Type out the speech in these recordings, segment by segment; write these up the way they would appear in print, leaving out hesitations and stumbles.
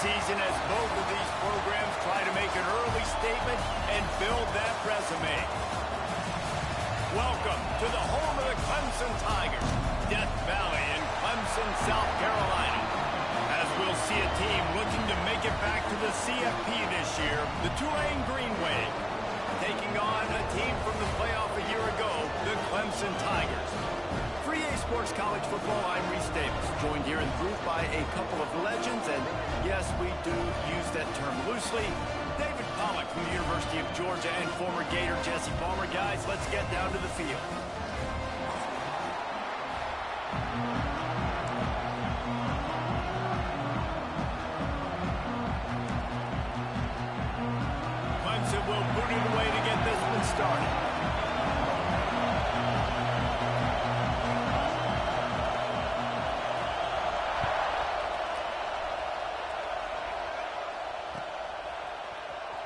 season as both of these programs try to make an early statement and build that resume. Welcome to the home of the Clemson Tigers, Death Valley in Clemson, South Carolina. As we'll see a team looking to make it back to the CFP this year, the Tulane Green Wave, taking on a team from the playoff a year ago, the Clemson Tigers. For EA Sports College Football, I'm Reese Davis, joined here in the booth by a couple of legends, and yes, we do use that term loosely. David Pollock from the University of Georgia and former Gator Jesse Palmer. Guys, let's get down to the field. Clemson will boot it away to get this one started.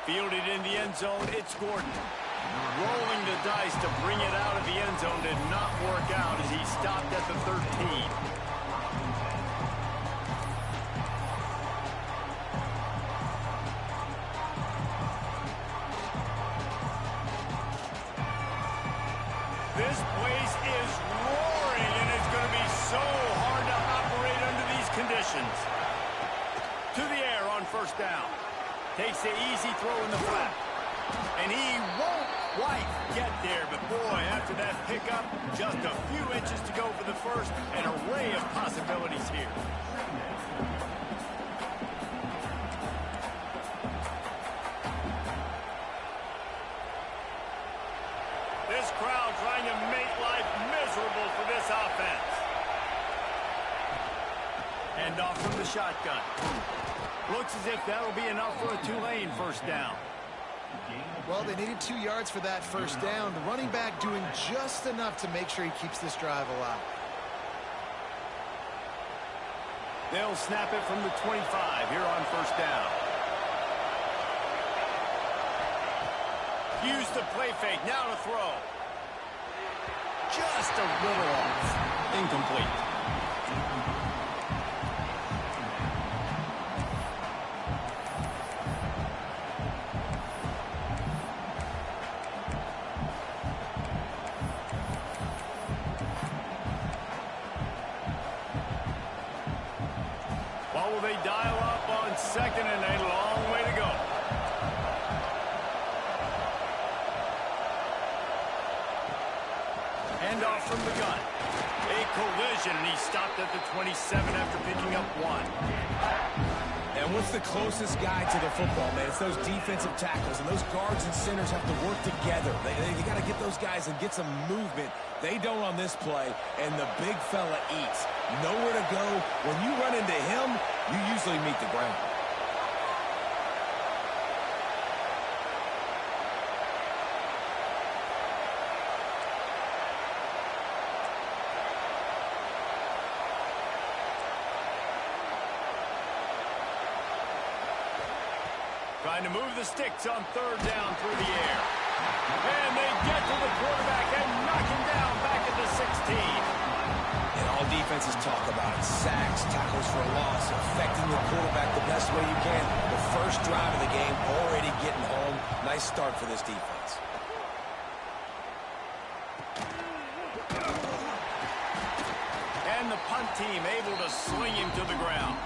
Fielded in the end zone, it's Gordon. Rolling the dice to bring it out of the end zone did not work out as he stopped at the 13. This place is roaring, and it's going to be so hard to operate under these conditions. To the air on first down. Takes the easy throw in the flat. And he won't quite get there, but boy, after that pickup, just a few inches to go for the first. An array of possibilities here. This crowd trying to make life miserable for this offense. Hand off from the shotgun. Looks as if that'll be enough for a Tulane first down. Well, they needed 2 yards for that first down. The running back doing just enough to make sure he keeps this drive alive. They'll snap it from the 25 here on first down. Use the play fake. Now to throw. Just a little off. Incomplete. Will they dial up on second and a long way to go? Hand off from the gun. A collision, and he stopped at the 27 after picking up 1. And what's the closest guy to the football, man? It's those defensive tackles, and those guards and centers have to work together. They got to get those guys and get some movement. They don't on this play, and the big fella eats. Nowhere to go. When you run into him, you usually meet the ground. Trying to move the sticks on third down through the air. And they get to the quarterback and knock him down back at the 16. And all defenses talk about it. Sacks, tackles for a loss, affecting the quarterback the best way you can. The first drive of the game already getting home. Nice start for this defense. And the punt team able to sling him to the ground.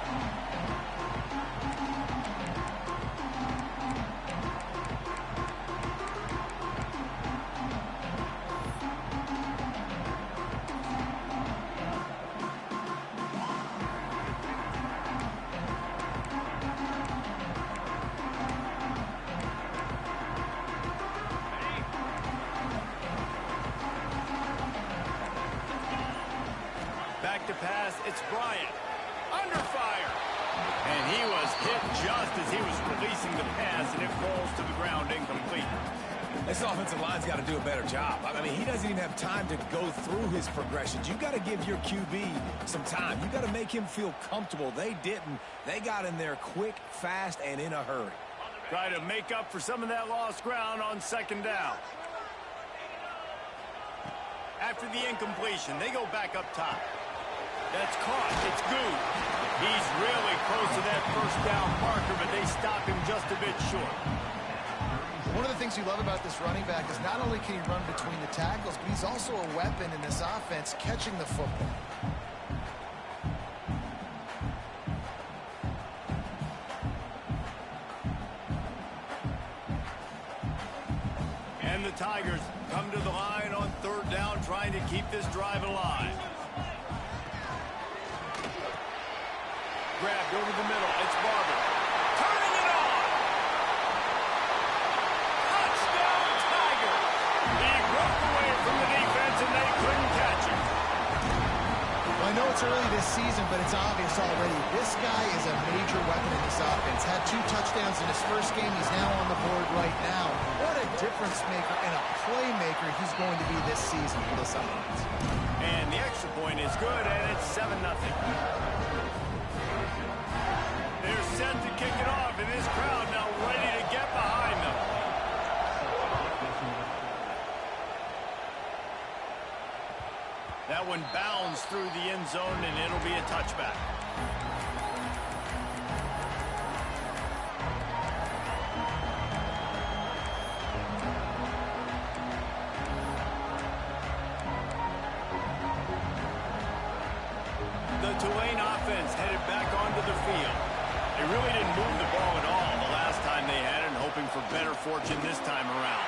Back to pass, it's Bryant. Under fire. And he was hit just as he was releasing the pass, and it falls to the ground incomplete. This offensive line's got to do a better job. I mean, he doesn't even have time to go through his progressions. You got to give your QB some time. You got to make him feel comfortable. They didn't. They got in there quick, fast, and in a hurry. Try to make up for some of that lost ground on second down. After the incompletion, they go back up top. That's caught. It's good. He's really close to that first down marker, but they stop him just a bit short. One of the things you love about this running back is not only can he run between the tackles, but he's also a weapon in this offense catching the football. And the Tigers come to the line on third down, trying to keep this drive alive. Grabbed over the middle. It's Barber. Turning it on. Touchdown, Tiger. He broke away from the defense, and they couldn't catch him. Well, I know it's early this season, but it's obvious already. This guy is a major weapon in this offense. Had 2 touchdowns in his first game. He's now on the board right now. What a difference maker and a playmaker he's going to be this season for this offense. And the extra point is good, and it's 7-0. They're set to kick it off, and this crowd now ready to get behind them. That one bounds through the end zone, and it'll be a touchback. The Tulane offense headed back onto the field. They really didn't move the ball at all the last time they had it, hoping for better fortune this time around.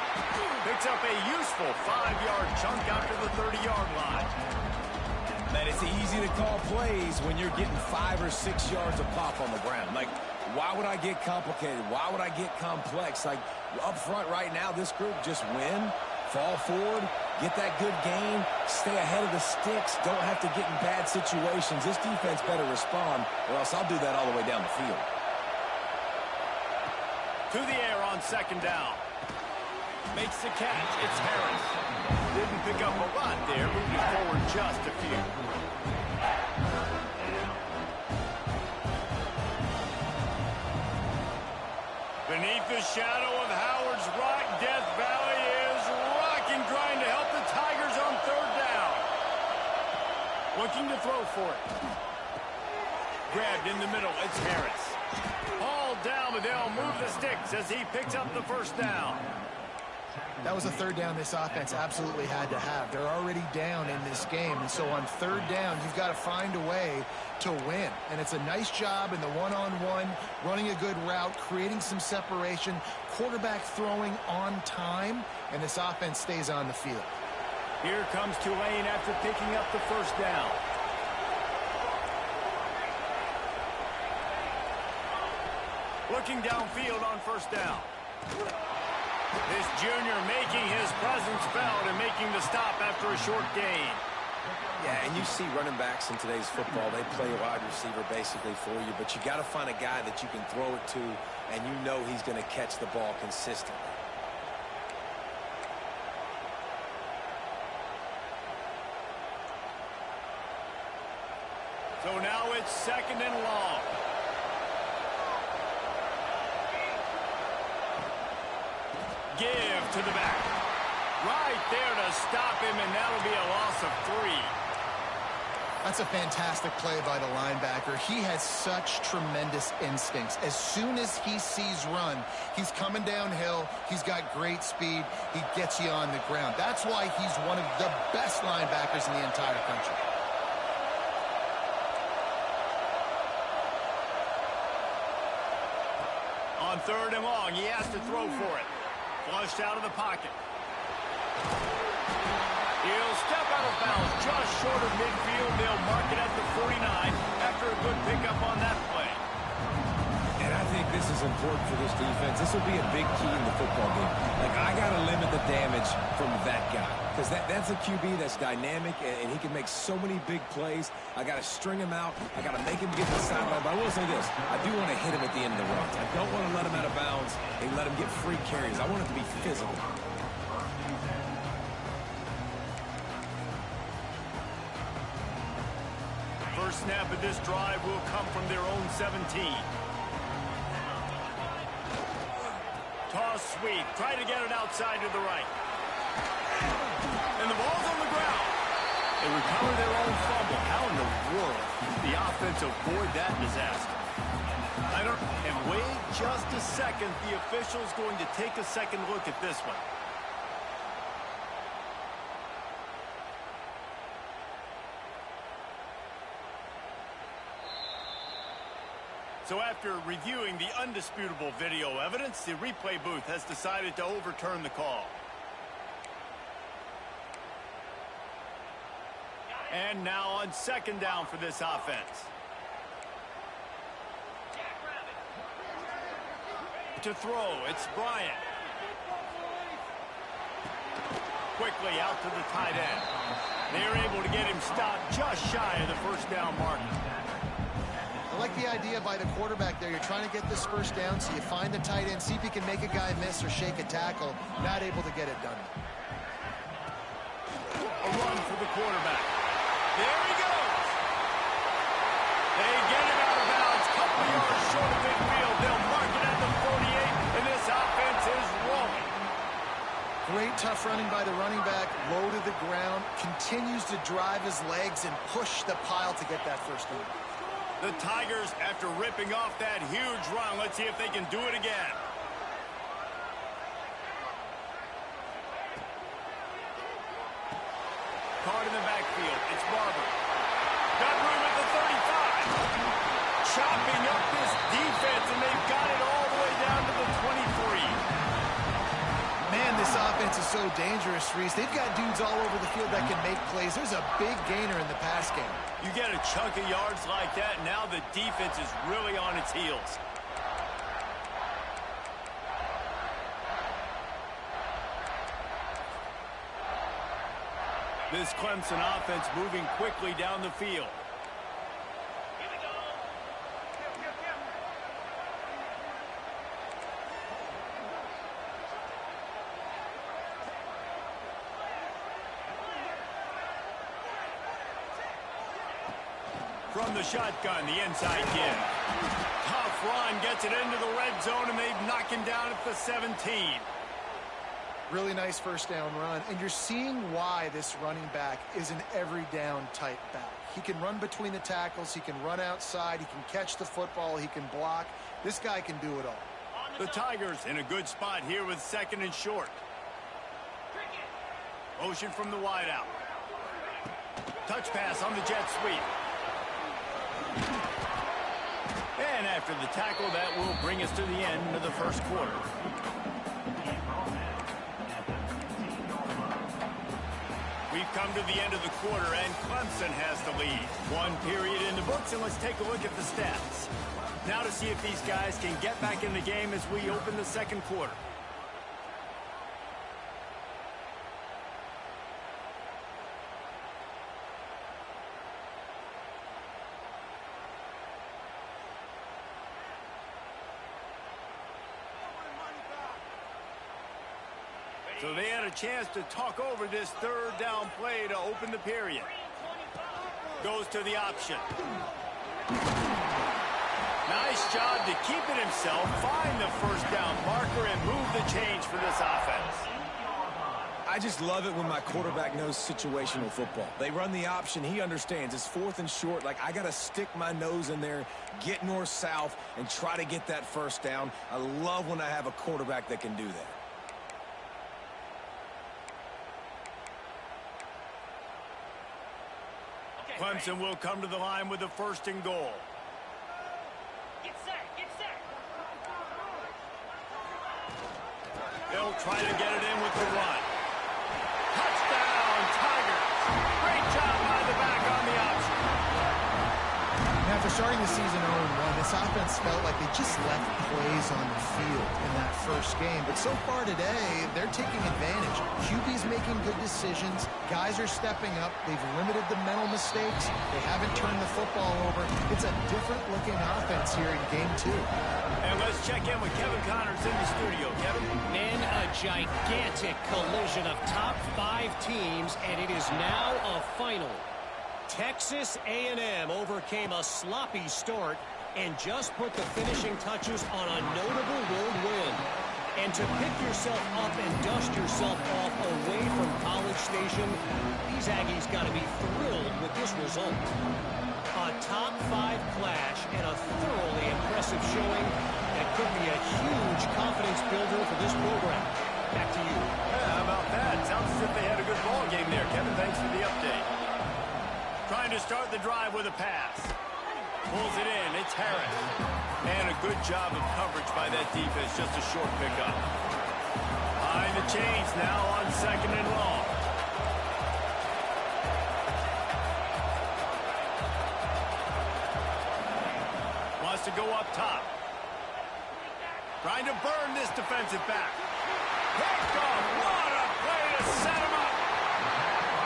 Picks up a useful 5-yard chunk out to the 30-yard line. Man, it's easy to call plays when you're getting 5 or 6 yards of pop on the ground. Like, why would I get complicated? Why would I get complex? Like, up front right now, this group just win, fall forward, get that good gain, stay ahead of the sticks, don't have to get in bad situations. This defense better respond, or else I'll do that all the way down the field. To the air on second down. Makes the catch. It's Harris. Didn't pick up a lot there, moving forward just a few. Beneath the shadow of Howard's Rock, Death Valley is rocking, trying to help the Tigers on third down. Looking to throw for it. Grabbed in the middle. It's Harris. Hauled down, but they'll move the sticks as he picks up the first down. That was a third down this offense absolutely had to have. They're already down in this game, and so on third down, you've got to find a way to win. And it's a nice job in the one-on-one, running a good route, creating some separation, quarterback throwing on time, and this offense stays on the field. Here comes Tulane after picking up the first down. Looking downfield on first down. This junior making his presence felt and making the stop after a short gain. Yeah, and you see running backs in today's football, they play a wide receiver basically for you, but you got to find a guy that you can throw it to, and you know he's going to catch the ball consistently. So now it's second and long. Give to the back. Right there to stop him, and that'll be a loss of 3. That's a fantastic play by the linebacker. He has such tremendous instincts. As soon as he sees run, he's coming downhill. He's got great speed. He gets you on the ground. That's why he's one of the best linebackers in the entire country. On third and long, he has to throw for it. Flushed out of the pocket. He'll step out of bounds just short of midfield. They'll mark it at the 49 after a good pickup on that play. And I think this is important for this defense. This will be a big key in the football game. Like, I got to limit the damage from that guy. Because that's a QB that's dynamic, and he can make so many big plays. I got to string him out. I got to make him get to the sideline. But I will say this. I do want to hit him at the end of the runs. I don't want to let him out of bounds and let him get free carries. I want it to be physical. First snap of this drive will come from their own 17. Toss sweep. Try to get it outside to the right. And the ball's on the ground. They recover their own fumble. How in the world did the offense avoid that disaster? And wait just a second. The official's going to take a second look at this one. So after reviewing the undisputable video evidence, the replay booth has decided to overturn the call. And now on second down for this offense. To throw, it's Bryant. Quickly out to the tight end. They're able to get him stopped just shy of the first down marker. I like the idea by the quarterback there. You're trying to get this first down, so you find the tight end, see if you can make a guy miss or shake a tackle. Not able to get it done. A run for the quarterback. There he goes. They get him out of bounds. Couple yards short of midfield. They'll mark it at the 48, and this offense is rolling. Great tough running by the running back. Low to the ground. Continues to drive his legs and push the pile to get that first down. The Tigers, after ripping off that huge run, let's see if they can do it again. Card in the backfield. It's Barber. Got room at the 35. Chopping up this defense, and they've got it all the way down to the 23. Man, this offense is so dangerous, Reese. They've got dudes all over the field that can make plays. There's a big gainer in the pass game. You get a chunk of yards like that, now the defense is really on its heels. This Clemson offense moving quickly down the field. From the shotgun, the inside give. Tough run, gets it into the red zone, and they've knocked him down at the 17. Really nice first down run, and you're seeing why this running back is an every down type back. He can run between the tackles, he can run outside, he can catch the football, he can block. This guy can do it all. The Tigers in a good spot here with second and short. Motion from the wideout. Touch pass on the jet sweep. And after the tackle, that will bring us to the end of the first quarter. We've come to the end of the quarter, and Clemson has the lead. One period in the books, and let's take a look at the stats. Now to see if these guys can get back in the game as we open the second quarter. So they had a chance to talk over this third down play to open the period. Goes to the option. Nice job to keep it himself, find the first down marker, and move the change for this offense. I just love it when my quarterback knows situational football. They run the option. He understands. It's fourth and short. Like, I got to stick my nose in there, get north-south, and try to get that first down. I love when I have a quarterback that can do that. Clemson will come to the line with a first and goal. Get set, get set. They'll try to get it in with the run. Touchdown, Tigers. Great job by the back on the option. After starting the season 0-1, this offense felt like they just left plays on the field in that first game. But so far today, they're taking advantage. QB's making good decisions. Guys are stepping up. They've limited the mental mistakes. They haven't turned the football over. It's a different-looking offense here in Game 2. And let's check in with Kevin Connors in the studio. Kevin? Men, a gigantic collision of top 5 teams, and it is now a final. Texas A&M overcame a sloppy start and just put the finishing touches on a notable road win. And to pick yourself up and dust yourself off away from College Station, these Aggies got to be result. A top 5 clash and a thoroughly impressive showing that could be a huge confidence builder for this program. Back to you. Yeah, how about that? Sounds as if they had a good ball game there. Kevin, thanks for the update. Trying to start the drive with a pass. Pulls it in. It's Harris. And a good job of coverage by that defense. Just a short pickup. Behind the chains now on 2nd and long. Wants to go up top. Trying to burn this defensive back. Picked off. What a play to set him up.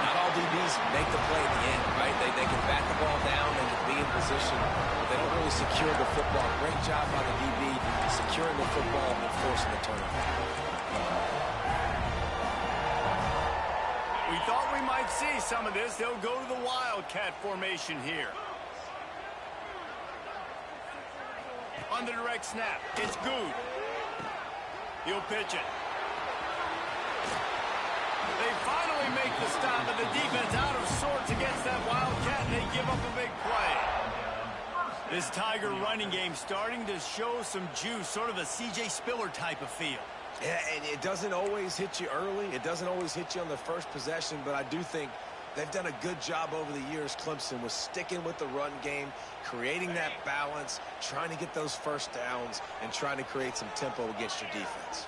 Not all DBs make the play at the end, right? They can bat the ball down and be in position. They don't really secure the football. Great job by the DB securing the football and forcing the turnover. We thought we might see some of this. They'll go to the Wildcat formation here. On the direct snap, it's Good. He'll pitch it. They finally make the stop, but the defense out of sorts against that Wildcat, and they give up a big play. This Tiger running game starting to show some juice, sort of a C.J. Spiller type of feel. Yeah, and it doesn't always hit you early. It doesn't always hit you on the first possession, but I do think they've done a good job over the years, Clemson, with sticking with the run game, creating that balance, trying to get those first downs, and trying to create some tempo against your defense.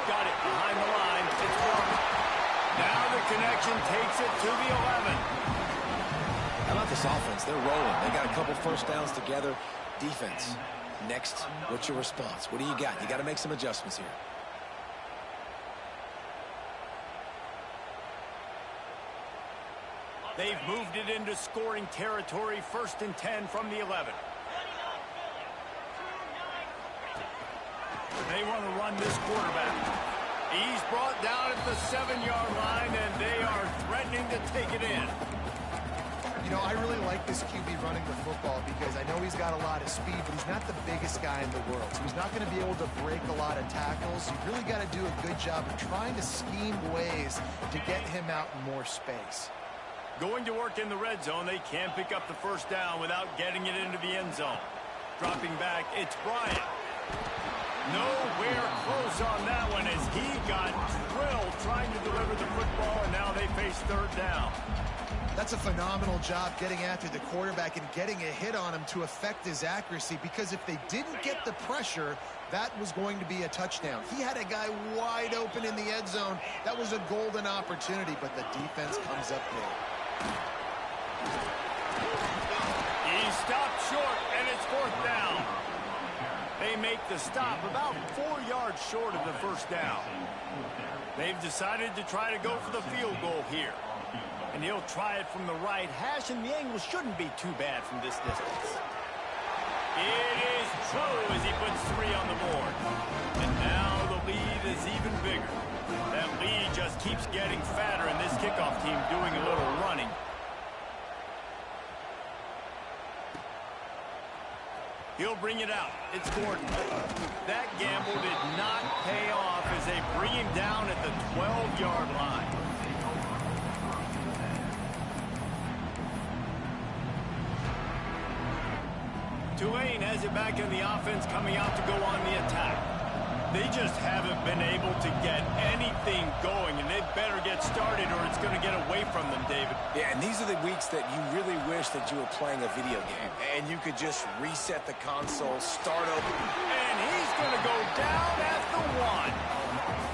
Got it behind the line. It's Walker. Now the connection takes it to the 11. How about this offense? They're rolling. They got a couple first downs together. Defense. Next, what's your response? What do you got? You got to make some adjustments here. They've moved it into scoring territory, 1st and 10 from the 11. They want to run this quarterback. He's brought down at the 7-yard line, and they are threatening to take it in. You know, I really like this QB running the football because I know he's got a lot of speed, but he's not the biggest guy in the world. So he's not going to be able to break a lot of tackles. You've really got to do a good job of trying to scheme ways to get him out in more space. Going to work in the red zone, they can't pick up the first down without getting it into the end zone. Dropping back, it's Bryant. Nowhere close on that one as he got drilled trying to deliver the football, and now they face 3rd down. That's a phenomenal job getting after the quarterback and getting a hit on him to affect his accuracy, because if they didn't get the pressure, that was going to be a touchdown. He had a guy wide open in the end zone. That was a golden opportunity, but the defense comes up big. He stopped short, and it's 4th down. They make the stop about 4 yards short of the first down. They've decided to try to go for the field goal here. And he'll try it from the right hash, and the angle shouldn't be too bad from this distance. It is true as he puts 3 on the board. And now the lead is even bigger. That lead just keeps getting fatter, and this kickoff team doing a little running. He'll bring it out. It's Gordon. That gamble did not pay off as they bring him down at the 12-yard line. Tulane has it back in the offense, coming out to go on the attack. They just haven't been able to get anything going, and they better get started or it's going to get away from them, David. Yeah, and these are the weeks that you really wish that you were playing a video game and you could just reset the console, start over. And he's going to go down at the 1.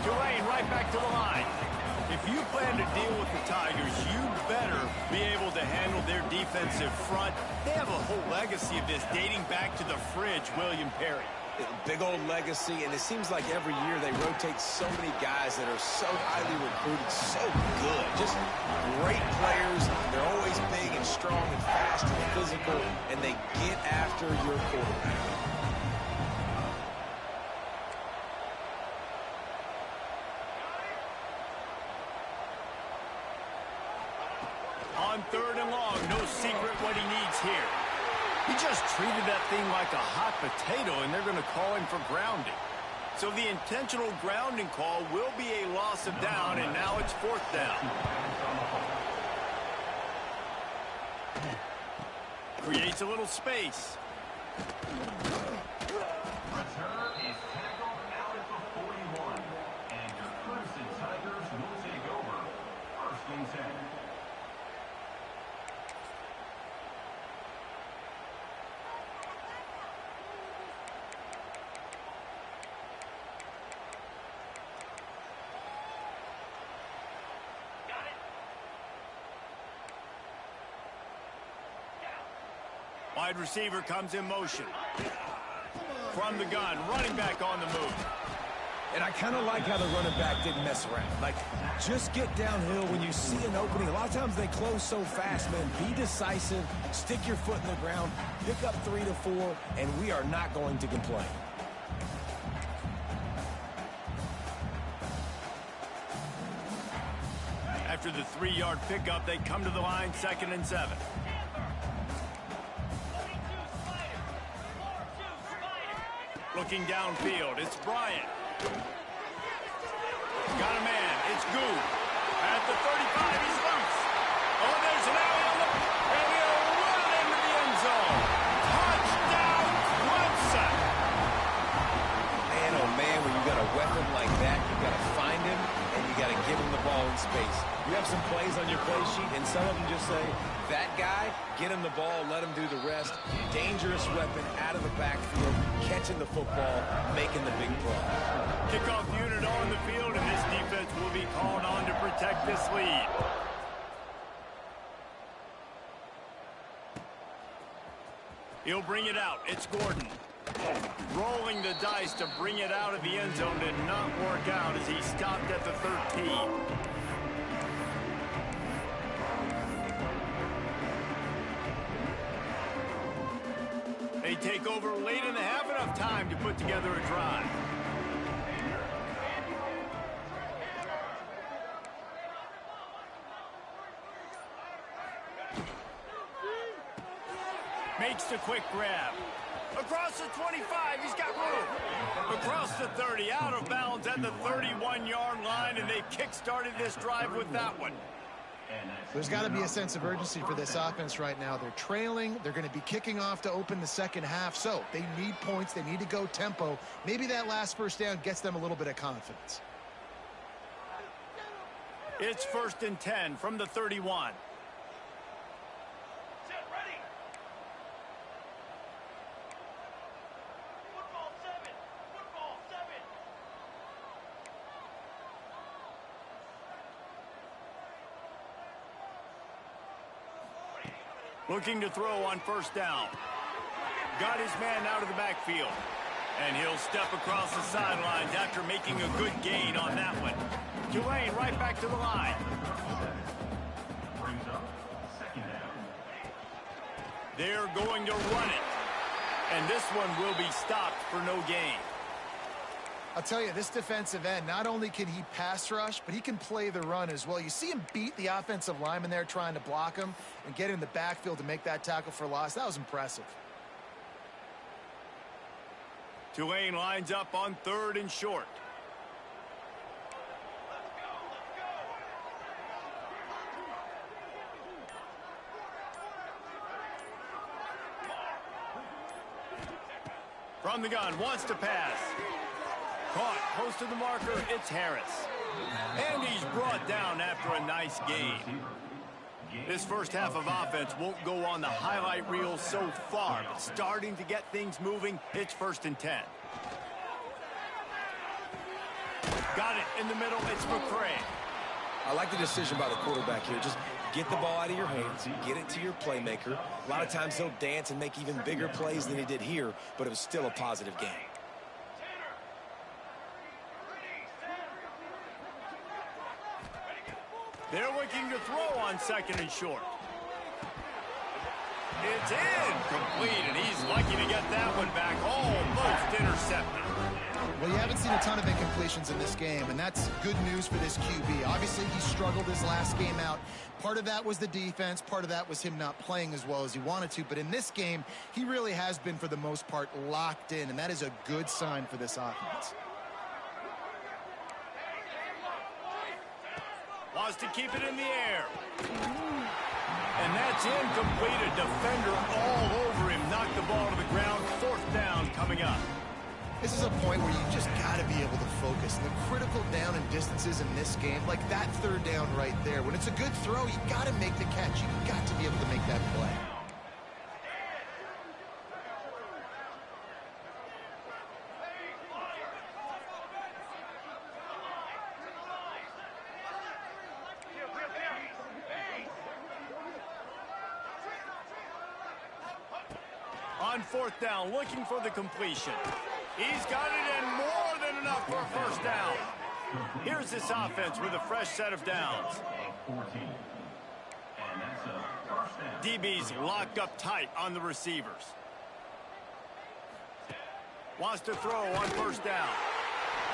Tulane right back to the line. If you plan to deal with the Tigers, you better be able to handle their defensive front. They have a whole legacy of this dating back to the fridge, William Perry. Big old legacy, and it seems like every year they rotate so many guys that are so highly recruited, so good, just great players. They're always big and strong and fast and physical, and they get after your quarterback. On 3rd and long, no secret what he needs here. He just treated that thing like a hot potato, and they're going to call him for grounding. So the intentional grounding call will be a loss of down, and now it's 4th down. Creates a little space. Return is tackled out at the 41. And your Crimson Tigers will take over. 1st and 10. Wide receiver comes in motion. From the gun, running back on the move. And I kind of like how the running back didn't mess around. Like, just get downhill when you see an opening. A lot of times they close so fast, man. Be decisive, stick your foot in the ground, pick up 3 to 4, and we are not going to complain. After the 3-yard pickup, they come to the line, 2nd and 7. Looking downfield, it's Bryant. Got a man, it's Gould. At the 35, he's loose. Oh, there's an alley-oop, and he'll run into the end zone. Touchdown, Clemson. Man, oh man, when you got a weapon like that, you got to find him, and you got to give him the ball in space. You have some plays on your play sheet, and some of them just say, that guy, get him the ball, let him do the rest. Dangerous weapon out of the backfield, catching the football, making the big play. Kickoff unit on the field, and this defense will be called on to protect this lead. He'll bring it out. It's Gordon. Rolling the dice to bring it out of the end zone did not work out as he stopped at the 13. They take over late in the half, enough time to put together a drive. Makes the quick grab. Across the 25, he's got room. Across the 30, out of bounds at the 31-yard line, and they kick-started this drive with that one. There's got to be a sense of urgency for this offense right now. They're trailing. They're going to be kicking off to open the second half. So they need points. They need to go tempo. Maybe that last 1st down gets them a little bit of confidence. It's 1st and 10 from the 31. Looking to throw on 1st down. Got his man out of the backfield. And he'll step across the sidelines after making a good gain on that one. Tulane right back to the line. They're going to run it. And this one will be stopped for no gain. I'll tell you, this defensive end, not only can he pass rush, but he can play the run as well. You see him beat the offensive lineman there trying to block him and get in the backfield to make that tackle for loss. That was impressive. Tulane lines up on 3rd and short. From the gun, wants to pass. Caught, close to the marker, it's Harris. And he's brought down after a nice gain. This first half of offense won't go on the highlight reel so far, but starting to get things moving, it's 1st and 10. Got it in the middle, it's McCray. I like the decision by the quarterback here. Just get the ball out of your hands, get it to your playmaker. A lot of times he'll dance and make even bigger plays than he did here, but it was still a positive game. They're looking to throw on 2nd and short. It's incomplete, and he's lucky to get that one back. Almost intercepted. Well, you haven't seen a ton of incompletions in this game, and that's good news for this QB. Obviously, he struggled his last game out. Part of that was the defense. Part of that was him not playing as well as he wanted to. But in this game, he really has been, for the most part, locked in, and that is a good sign for this offense. Wants to keep it in the air. And that's incomplete. A defender all over him. Knocked the ball to the ground. 4th down coming up. This is a point where you just got to be able to focus. The critical down and distances in this game, like that 3rd down right there. When it's a good throw, you got to make the catch. You got to be able to make that play. On 4th down, looking for the completion. He's got it and more than enough for a 1st down. Here's this offense with a fresh set of downs. DB's locked up tight on the receivers. Wants to throw on 1st down.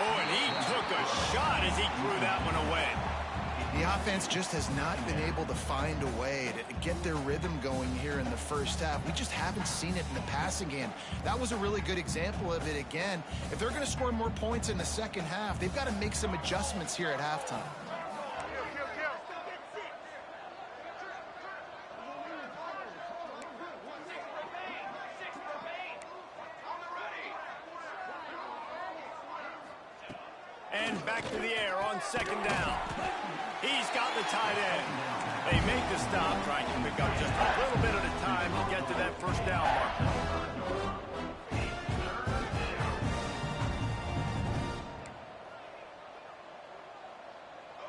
Oh, and he took a shot as he threw that one away. The offense just has not been able to find a way to get their rhythm going here in the 1st half. We just haven't seen it in the passing game. That was a really good example of it again. If they're going to score more points in the 2nd half, they've got to make some adjustments here at halftime. And back to the air on 2nd down. He's got the tight end. They make the stop, trying to pick up just a little bit at a time to get to that 1st down marker.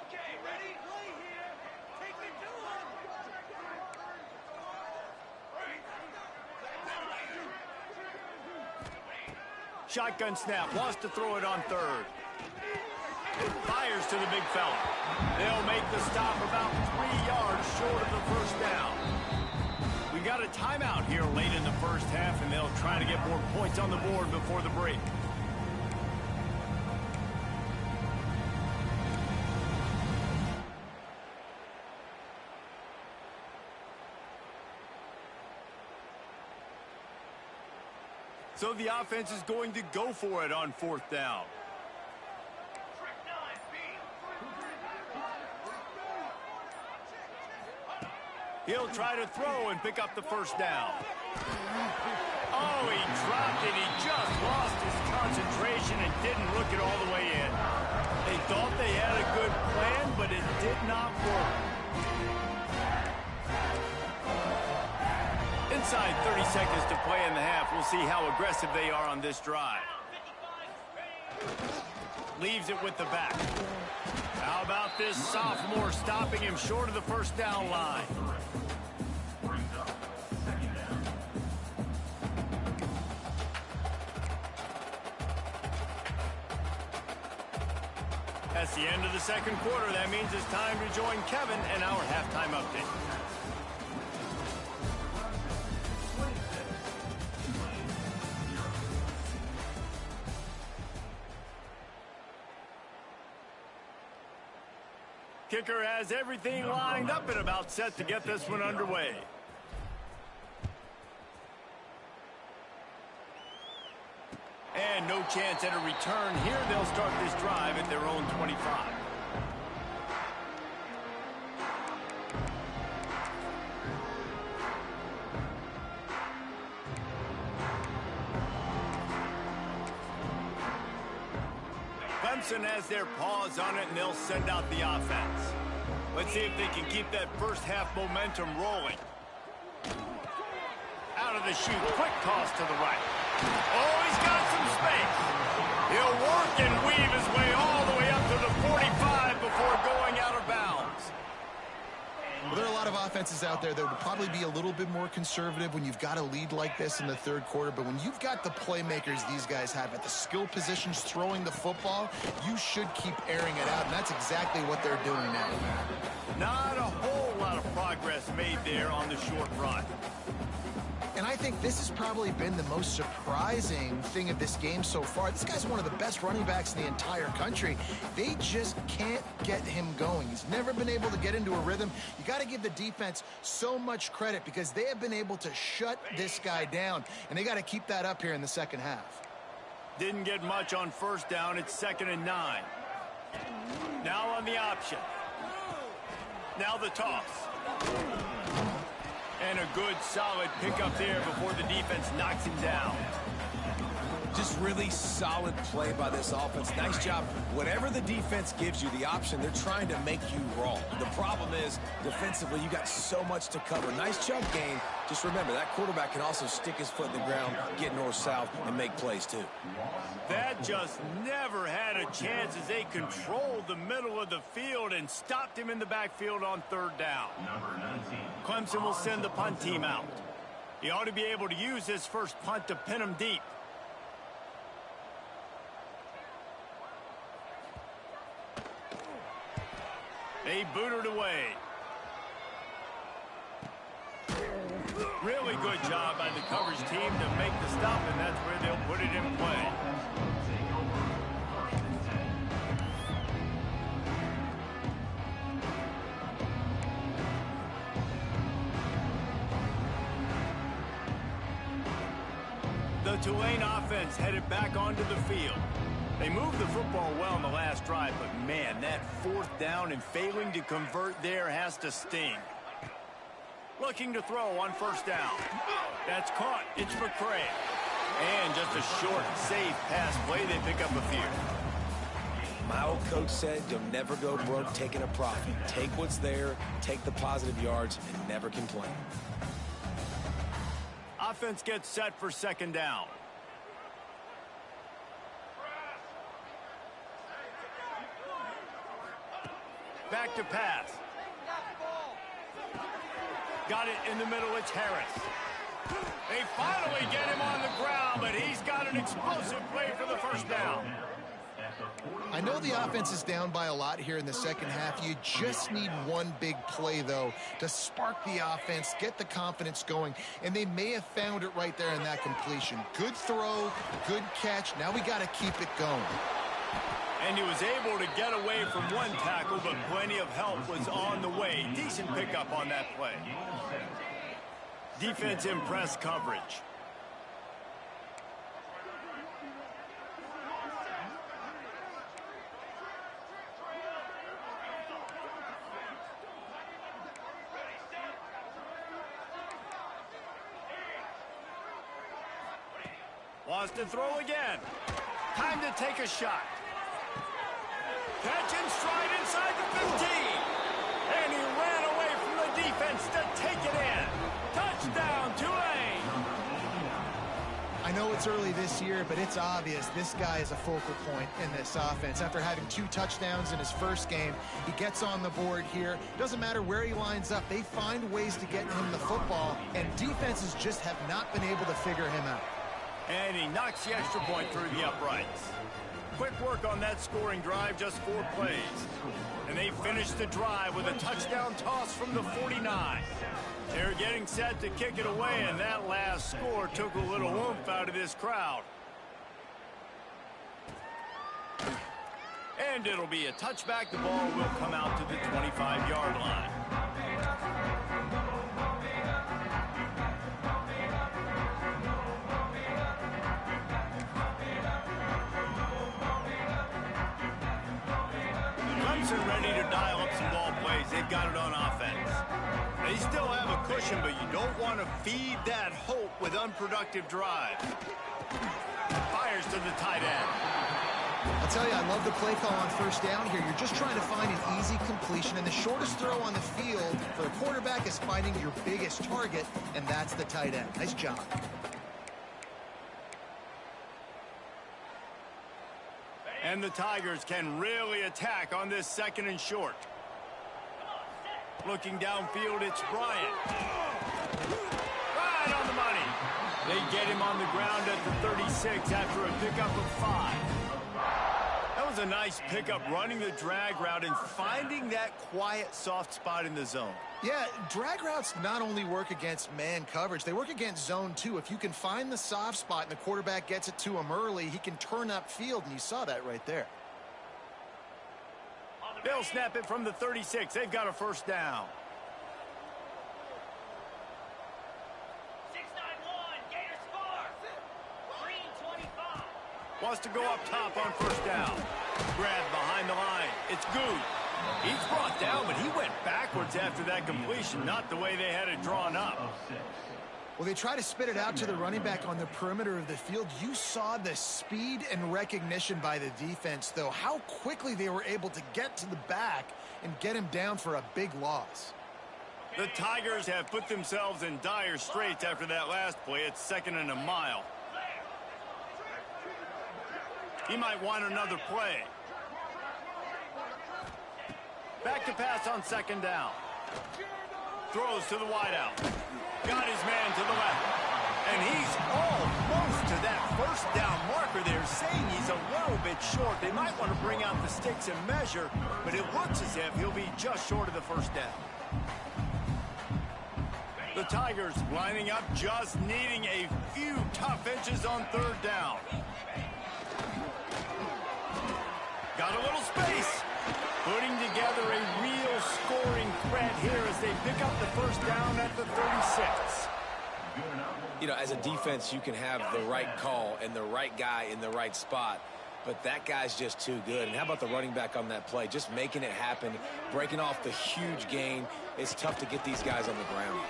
Okay, ready? Play here. Take it to him. Shotgun snap, wants to throw it on 3rd. Fires to the big fella. They'll make the stop about 3 yards short of the 1st down. We got a timeout here late in the 1st half, and they'll try to get more points on the board before the break. So the offense is going to go for it on 4th down. He'll try to throw and pick up the 1st down. Oh, he dropped it. He just lost his concentration and didn't look it all the way in. They thought they had a good plan, but it did not work. Inside 30 seconds to play in the half. We'll see how aggressive they are on this drive. Leaves it with the back. How about this sophomore stopping him short of the 1st down line? That's the end of the 2nd quarter. That means it's time to join Kevin and our halftime update. Kicker has everything lined up and about set to get this one underway. And no chance at a return here. They'll start this drive at their own 25. Clemson has their paws on it, and they'll send out the offense. Let's see if they can keep that 1st half momentum rolling. Out of the chute, quick toss to the right. Oh, he's got some space. He'll work and weave his way all the way up to the 45 before going out of bounds. Well, there are a lot of offenses out there that would probably be a little bit more conservative when you've got a lead like this in the 3rd quarter. But when you've got the playmakers these guys have at the skill positions throwing the football, you should keep airing it out. And that's exactly what they're doing now. Not a whole lot of progress made there on the short run. And I think this has probably been the most surprising thing of this game so far. This guy's one of the best running backs in the entire country. They just can't get him going. He's never been able to get into a rhythm. You got to give the defense so much credit because they have been able to shut this guy down. And they got to keep that up here in the 2nd half. Didn't get much on 1st down. It's 2nd and 9. Now on the option. Now the toss. And a good, solid pickup there before the defense knocks him down. Just really solid play by this offense. Nice job. Whatever the defense gives you, the option, they're trying to make you wrong. The problem is, defensively, you got so much to cover. Nice chunk game. Just remember, that quarterback can also stick his foot in the ground, get north-south, and make plays, too. That just never had a chance as they controlled the middle of the field and stopped him in the backfield on third down. Clemson will send the punt team out. He ought to be able to use his first punt to pin him deep. They booted away. Really good job by the coverage team to make the stop, and that's where they'll put it in play. The Tulane offense headed back onto the field. They moved the football well in the last drive, but man, that fourth down and failing to convert there has to sting. Looking to throw on first down. That's caught. It's McCray. And just a short, safe pass play. They pick up a few. My old coach said, you'll never go broke taking a profit. Take what's there, take the positive yards, and never complain. Offense gets set for second down. Back to pass. Got it in the middle. It's Harris. They finally get him on the ground, but he's got an explosive play for the first down. I know the offense is down by a lot here in the second half. You just need one big play, though, to spark the offense, get the confidence going, and they may have found it right there in that completion. Good throw, good catch. Now we got to keep it going. And he was able to get away from one tackle, but plenty of help was on the way. Decent pickup on that play. Defense in press coverage. Wants to throw again. Time to take a shot. Catch and stride inside the 15. And he ran away from the defense to take it in. Touchdown, Tulane. I know it's early this year, but it's obvious this guy is a focal point in this offense. After having 2 touchdowns in his first game, he gets on the board here. Doesn't matter where he lines up. They find ways to get him the football, and defenses just have not been able to figure him out. And he knocks the extra point through the uprights. Quick work on that scoring drive, just 4 plays. And they finish the drive with a touchdown toss from the 49. They're getting set to kick it away, and that last score took a little oomph out of this crowd. And it'll be a touchback. The ball will come out to the 25-yard line. Ready to dial up some ball plays. They've got it on offense. They still have a cushion, but you don't want to feed that hope with unproductive drive. Fires to the tight end. I'll tell you, I love the play call on first down here. You're just trying to find an easy completion, and the shortest throw on the field for the quarterback is finding your biggest target, and that's the tight end. Nice job. And the Tigers can really attack on this second and short. Looking downfield, it's Bryant. Right on the money. They get him on the ground at the 36 after a pickup of 5. That was a nice pickup, running the drag route and finding that quiet, soft spot in the zone. Yeah, drag routes not only work against man coverage, they work against zone too. If you can find the soft spot and the quarterback gets it to him early, he can turn upfield, and you saw that right there. They'll snap it from the 36. They've got a first down. 691, Gator score. Green 25. Wants to go up top on first down. Grab behind the line. It's good. He's brought down, but he went backwards after that completion, not the way they had it drawn up. Well, they try to spit it out to the running back on the perimeter of the field. You saw the speed and recognition by the defense, though, how quickly they were able to get to the back and get him down for a big loss. The Tigers have put themselves in dire straits after that last play. It's 2nd and a mile. He might want another play. Back to pass on 2nd down. Throws to the wideout. Got his man to the left. And he's almost to that first down marker there, saying he's a little bit short. They might want to bring out the sticks and measure, but it looks as if he'll be just short of the first down. The Tigers lining up, just needing a few tough inches on 3rd down. Got a little space. Putting together a real scoring threat here as they pick up the first down at the 36. You know, as a defense, you can have the right call and the right guy in the right spot, but that guy's just too good. And how about the running back on that play? Just making it happen, breaking off the huge gain. It's tough to get these guys on the ground.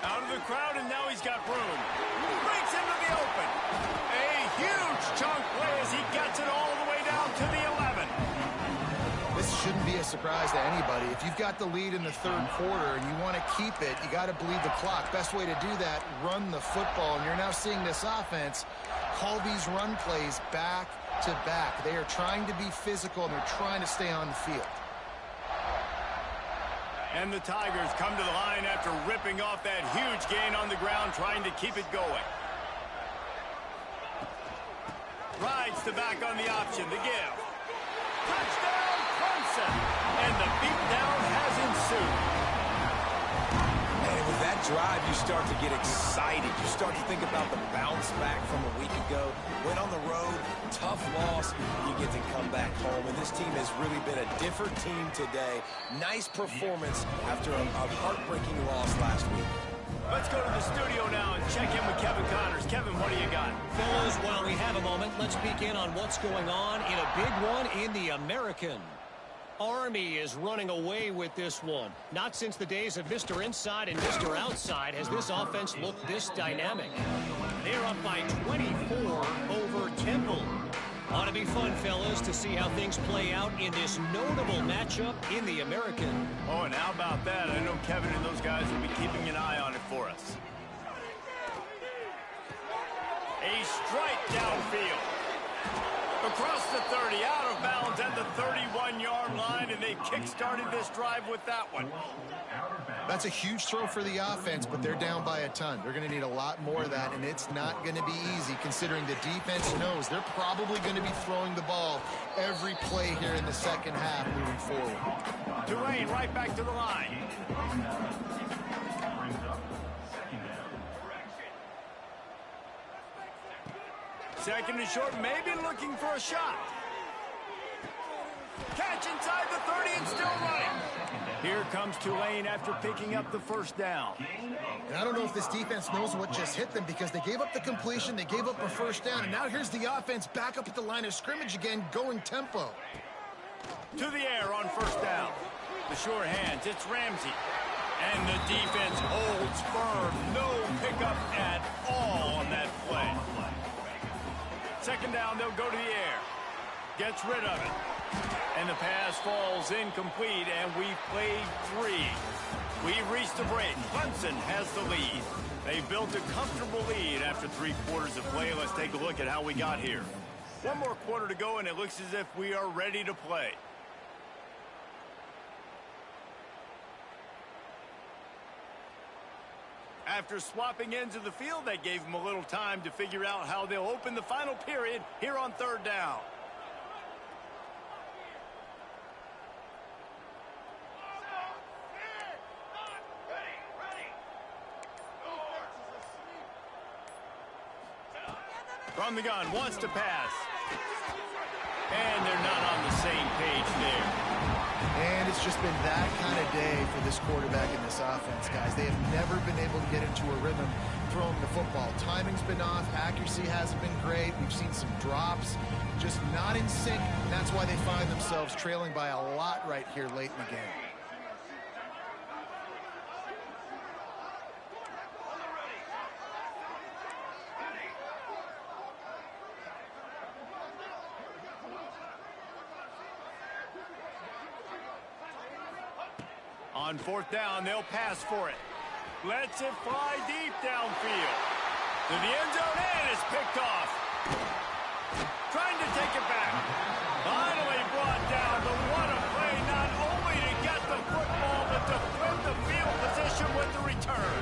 Out of the crowd, and now he's got room. Breaks into the open. A huge chunk play as he gets it all the way down to the 11. This shouldn't be a surprise to anybody. If you've got the lead in the 3rd quarter and you want to keep it, you got to bleed the clock. Best way to do that, run the football. And you're now seeing this offense call these run plays back to back. They are trying to be physical, and they're trying to stay on the field. And the Tigers come to the line after ripping off that huge gain on the ground, trying to keep it going. Rides the back on the option, the give. Touchdown, Clemson! And the beatdown has ensued. And with that drive, you start to get excited. You start to think about the bounce back from a week ago. Went on the road, tough loss. You get to come back home. And this team has really been a different team today. Nice performance after a heartbreaking loss last week. Let's go to the studio now and check in with Kevin Connors. Kevin, what do you got? Fellas, while we have a moment, let's begin on what's going on in a big one in the American. Army is running away with this one. Not since the days of Mr. Inside and Mr. Outside has this offense looked this dynamic. They're up by 24 over Temple. Ought to be fun, fellas, to see how things play out in this notable matchup in the American. Oh, and how about that? I know Kevin and those guys will be keeping an eye on it for us. A strike downfield. Across the 30, out of bounds at the 31-yard line, and they kick-started this drive with that one. That's a huge throw for the offense, but they're down by a ton. They're going to need a lot more of that, and it's not going to be easy considering the defense knows they're probably going to be throwing the ball every play here in the second half moving forward. Tulane right back to the line. Second and short, maybe looking for a shot. Catch inside the 30 and still running. Here comes Tulane after picking up the first down. And I don't know if this defense knows what just hit them because they gave up the completion, they gave up a first down, and now here's the offense back up at the line of scrimmage again, going tempo. To the air on first down. The sure hands, it's Ramsey. And the defense holds firm. No pickup at all on that play. Second down, they'll go to the air. Gets rid of it. And the pass falls incomplete, and we've played 3. We've reached the break. Clemson has the lead. They built a comfortable lead after 3 quarters of play. Let's take a look at how we got here. 1 more quarter to go, and it looks as if we are ready to play. After swapping ends of the field, that gave them a little time to figure out how they'll open the final period here on third down. From the gun, wants to pass. And they're not on the same page there. And it's just been that kind of day for this quarterback and this offense, guys. They have never been able to get into a rhythm. throwing the football. Timing's been off. Accuracy hasn't been great. We've seen some drops. Just not in sync. And that's why they find themselves trailing by a lot right here late in the game. On fourth down, they'll pass for it. Lets it fly deep downfield. To the end zone, and it's picked off. Trying to take it back. Finally brought down, but what a play, not only to get the football, but to flip the field position with the return.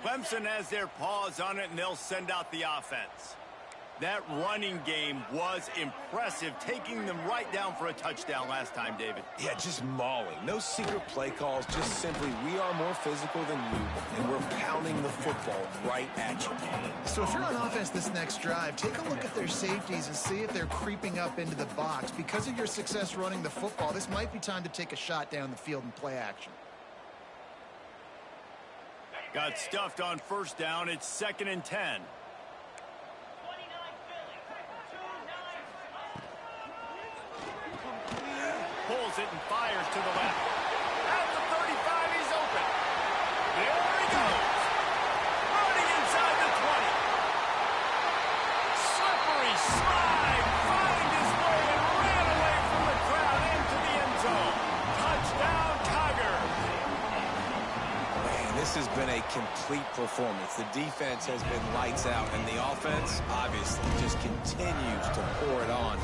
Clemson has their paws on it, and they'll send out the offense. That running game was impressive, taking them right down for a touchdown last time, David. Yeah, just mauling. No secret play calls, just simply we are more physical than you, and we're pounding the football right at you. So if you're on offense this next drive, take a look at their safeties and see if they're creeping up into the box. Because of your success running the football, this might be time to take a shot down the field and play action. Got stuffed on first down. It's 2nd and 10. Pulls it and fires to the left. At the 35, he's open. There he goes. Running inside the 20. Slippery slide. Find his way and ran away from the crowd into the end zone. Touchdown, Tigers. Man, this has been a complete performance. The defense has been lights out, and the offense, obviously, just continues to pour it on.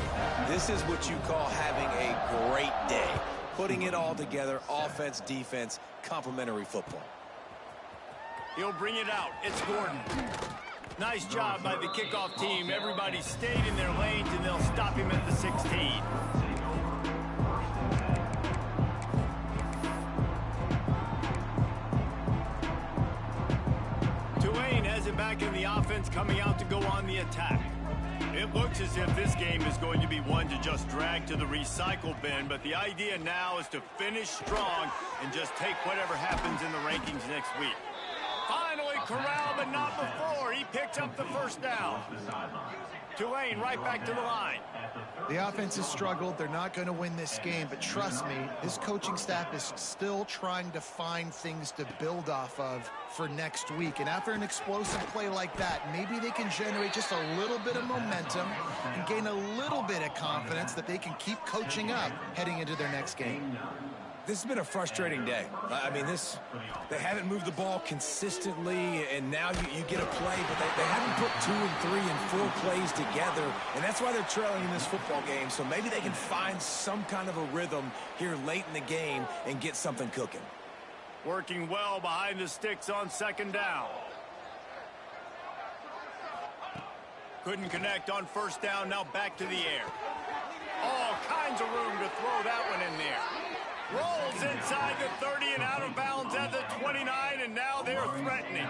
This is what you call having a great day. Putting it all together, offense, defense, complementary football. He'll bring it out. It's Gordon. Nice job by the kickoff team. Everybody stayed in their lanes, and they'll stop him at the 16. Tulane has it back in the offense, coming out to go on the attack. It looks as if this game is going to be one to just drag to the recycle bin, but the idea now is to finish strong and just take whatever happens in the rankings next week. Finally corralled, but not before. He picks up the first down. Tulane right back to the line. The offense has struggled. They're not going to win this game, but trust me, this coaching staff is still trying to find things to build off of for next week. And after an explosive play like that, maybe they can generate just a little bit of momentum and gain a little bit of confidence that they can keep coaching up heading into their next game. This has been a frustrating day. I mean, they haven't moved the ball consistently, and now you get a play, but they haven't put 2 and 3 and 4 plays together, and that's why they're trailing in this football game. So maybe they can find some kind of a rhythm here late in the game and get something cooking. Working well behind the sticks on 2nd down. Couldn't connect on first down, now back to the air. All kinds of room to throw that one in there. Rolls inside the 30 and out of bounds at the 29, and now they're threatening.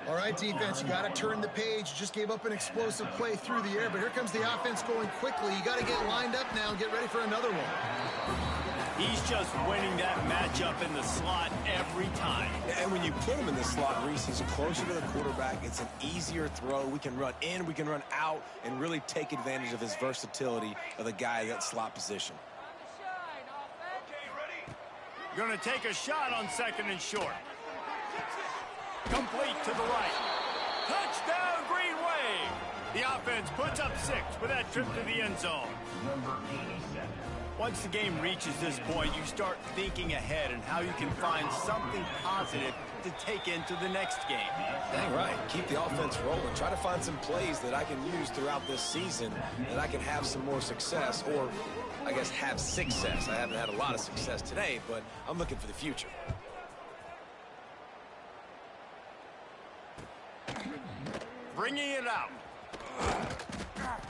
All right, defense, you got to turn the page. You just gave up an explosive play through the air, but here comes the offense going quickly. You got to get lined up now and get ready for another one. He's just winning that matchup in the slot every time. And when you put him in the slot, Reese, he's closer to the quarterback. It's an easier throw. We can run in, we can run out, and really take advantage of his versatility of the guy in that slot position. Going to take a shot on 2nd and short. Complete to the right. Touchdown, Green Wave. The offense puts up 6 with that trip to the end zone. Once the game reaches this point, you start thinking ahead and how you can find something positive to take into the next game. Dang right. Keep the offense rolling. Try to find some plays that I can use throughout this season that I can have some more success, or I guess have success. I haven't had a lot of success today, but I'm looking for the future. Bringing it out.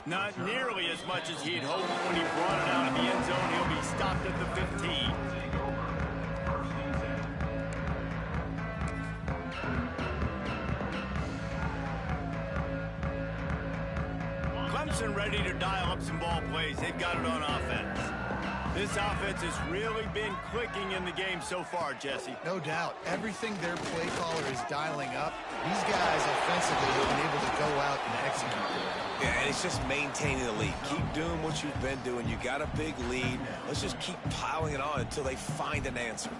Not nearly as much as he'd hoped when he brought it out of the end zone. He'll be stopped at the 15. Clemson ready to dial up some ball plays. They've got it on offense. This offense has really been clicking in the game so far, Jesse. No doubt. Everything their play caller is dialing up, these guys offensively have been able to go out and execute. Yeah, and it's just maintaining the lead. Keep doing what you've been doing. You got a big lead. Let's just keep piling it on until they find an answer.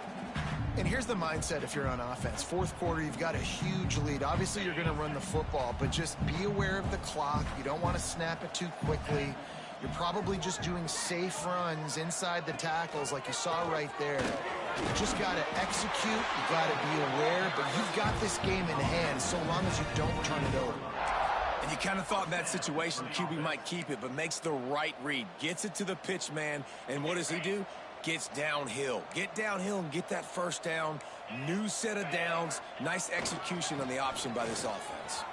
And here's the mindset if you're on offense. Fourth quarter, you've got a huge lead. Obviously, you're going to run the football, but just be aware of the clock. You don't want to snap it too quickly. You're probably just doing safe runs inside the tackles like you saw right there. You just got to execute. You got to be aware, but you've got this game in hand so long as you don't turn it over. And you kind of thought in that situation QB might keep it, but makes the right read. Gets it to the pitch man, and what does he do? Gets downhill. Get downhill and get that first down. New set of downs. Nice execution on the option by this offense.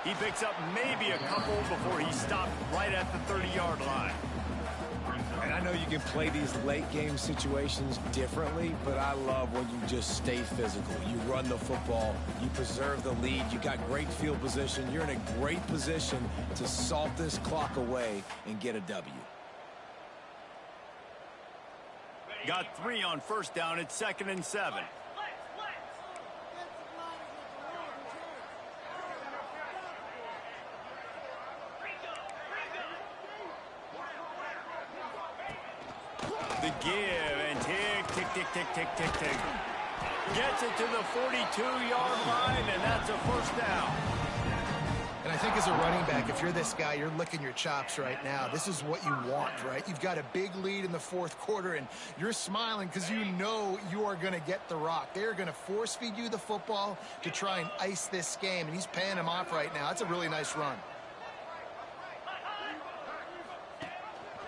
He picks up maybe a couple before he stopped right at the 30-yard line. And I know you can play these late game situations differently, but I love when you just stay physical. You run the football, you preserve the lead, you got great field position, you're in a great position to salt this clock away and get a W. Got 3 on first down. It's 2nd and 7. The give and tick, tick, tick, tick, tick, tick, tick. Gets it to the 42-yard line, and that's a first down. And I think as a running back, if you're this guy, you're licking your chops right now. This is what you want, right? You've got a big lead in the fourth quarter, and you're smiling because you know you are going to get the rock. They're going to force-feed you the football to try and ice this game, and he's paying him off right now. That's a really nice run.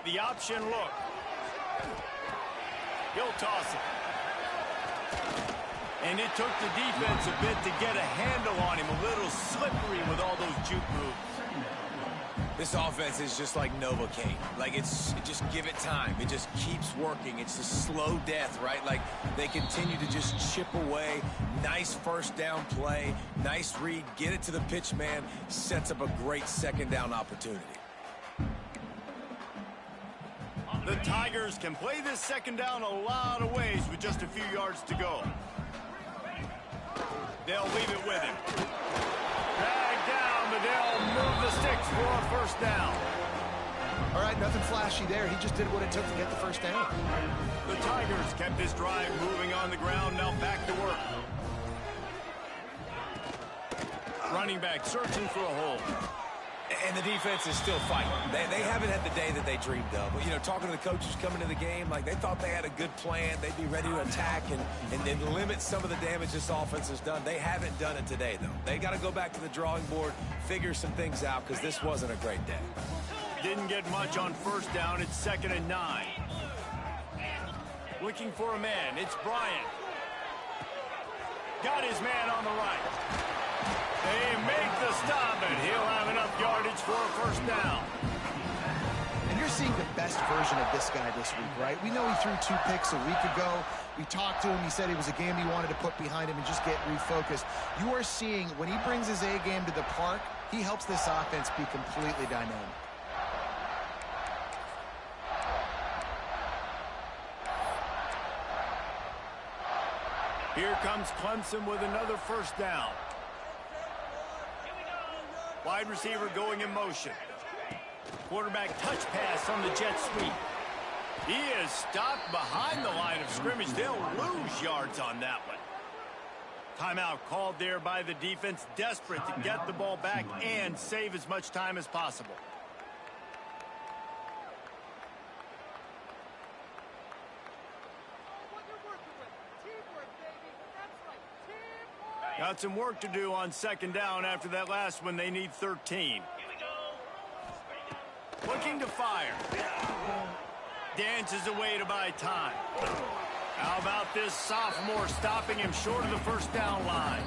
The option look. He'll toss it. And it took the defense a bit to get a handle on him. A little slippery with all those juke moves. This offense is just like Novocaine. Like, just give it time. It just keeps working. It's a slow death, right? Like, they continue to just chip away. Nice first down play. Nice read. Get it to the pitch man. Sets up a great second down opportunity. The Tigers can play this second down a lot of ways with just a few yards to go. They'll leave it with him. Drag down, but they'll move the sticks for a first down. All right, nothing flashy there. He just did what it took to get the first down. The Tigers kept this drive moving on the ground. Now back to work. Running back searching for a hole. And the defense is still fighting. They haven't had the day that they dreamed of. But, you know, talking to the coaches coming to the game, like, they thought they had a good plan. They'd be ready to attack and limit some of the damage this offense has done. They haven't done it today, though. They got to go back to the drawing board, figure some things out, because this wasn't a great day. Didn't get much on first down. It's 2nd and 9. Looking for a man. It's Bryant. Got his man on the right. They make the stop, and he'll have enough yardage for a first down. And you're seeing the best version of this guy this week, right? We know he threw 2 picks a week ago. We talked to him. He said it was a game he wanted to put behind him and just get refocused. You are seeing when he brings his A game to the park, he helps this offense be completely dynamic. Here comes Clemson with another first down. Wide receiver going in motion. Quarterback touch pass on the jet sweep. He is stopped behind the line of scrimmage. They'll lose yards on that one. Timeout called there by the defense, desperate to get the ball back and save as much time as possible. Got some work to do on second down after that last one. They need 13. Looking to fire. Dances away to buy time. How about this sophomore stopping him short of the first down line?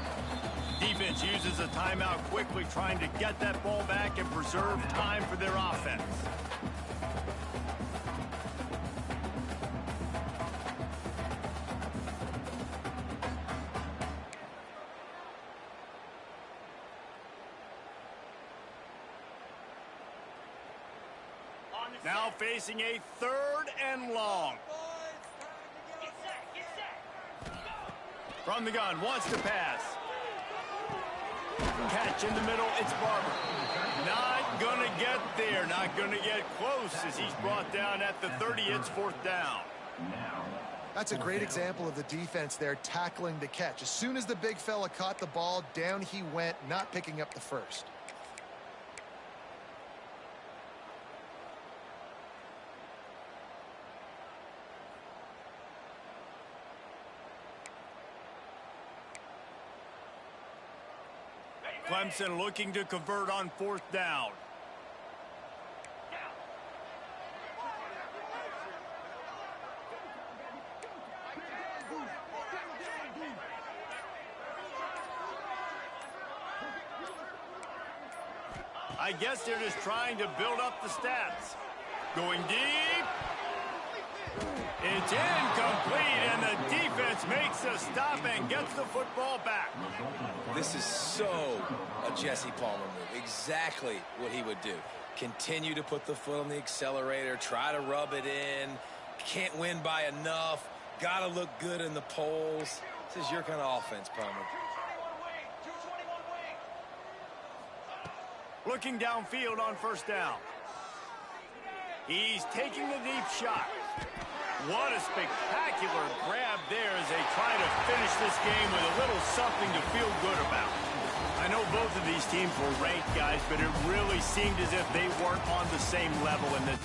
Defense uses a timeout quickly, trying to get that ball back and preserve time for their offense. Now facing a 3rd and long. Get set, get set. From the gun, wants to pass. Catch in the middle, it's Barber. Not gonna get there, not gonna get close as he's brought down at the 30. It's 4th down. That's a great example of the defense there tackling the catch. As soon as the big fella caught the ball, down he went, not picking up the first. Clemson looking to convert on 4th down. I guess they're just trying to build up the stats. Going deep. It's incomplete, and the defense makes a stop and gets the football back. This is so a Jesse Palmer move. Exactly what he would do. Continue to put the foot on the accelerator, try to rub it in. Can't win by enough. Got to look good in the polls. This is your kind of offense, Palmer. Looking downfield on 1st down. He's taking the deep shot. What a spectacular grab there as they try to finish this game with a little something to feel good about. I know both of these teams were ranked, guys, but it really seemed as if they weren't on the same level in the